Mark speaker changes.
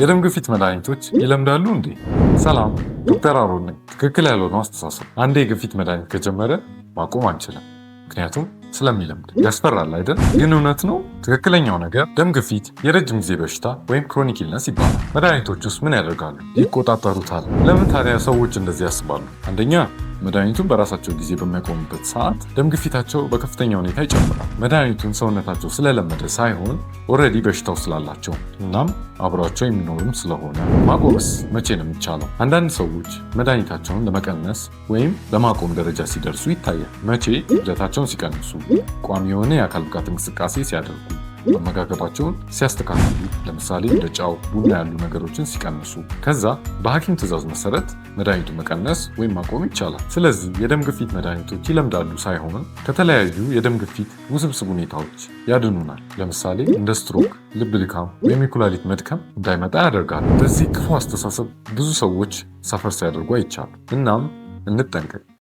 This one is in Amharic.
Speaker 1: የደም ግፊት መድኃኒቶች ይለምዳሉ እንዴ? ሰላም፣ ዶክተር አሮን ነኝ። ትክክል ያልሆነው አስተሳሰብ፣ አንዴ የግፊት መድኃኒት ከጀመረ ማቆም አንችልም። ምክንያቱም ስለሚለምድ። ያስፈራል አይደል? ግን እውነት ነው። ትክክለኛው ነገር ደም ግፊት የረጅም ጊዜ በሽታ ወይም ክሮኒክ ኢልነስ ይባላል። መድኃኒቶች ውስጥ ምን ያደርጋሉ? ይቆጣጠሩታል። ለምን ታዲያ ሰዎች እንደዚህ ያስባሉ? አንደኛ፣ መድኃኒቱን በራሳቸው ጊዜ በሚያቆሙበት ሰዓት ደም ግፊታቸው በከፍተኛ ሁኔታ ይጨምራል። መድኃኒቱን ሰውነታቸው ስለለመደ ሳይሆን ኦልሬዲ በሽታው ስላላቸው እናም አብሯቸው የሚኖርም ስለሆነ። ማቆምስ መቼ ነው የሚቻለው? አንዳንድ ሰዎች መድኃኒታቸውን ለመቀነስ ወይም ለማቆም ደረጃ ሲደርሱ ይታያል። መቼ? ክብደታቸውን ሲቀንሱ፣ ቋሚ የሆነ የአካል ብቃት እንቅስቃሴ ሲያደርጉ፣ አመጋገባቸውን ሲያስተካክሉ፣ ለምሳሌ እንደ ጨው፣ ቡና ያሉ ነገሮችን ሲቀንሱ። ከዛ በሐኪም ትዕዛዝ መሰረት መድኃኒቱ መቀነስ ወይም ማቆም ይቻላል። ስለዚህ የደም ግፊት መድኃኒቶች ይለምዳሉ ሳይሆን ከተለያዩ የደም ግፊት ውስብስብ ሁኔታዎች ያድኑናል። ለምሳሌ እንደ ስትሮክ፣ ልብ ድካም ወይም የኩላሊት መድከም እንዳይመጣ ያደርጋሉ። በዚህ ክፉ አስተሳሰብ ብዙ ሰዎች ሰፈር ሲያደርጉ አይቻሉ። እናም እንጠንቀቅ።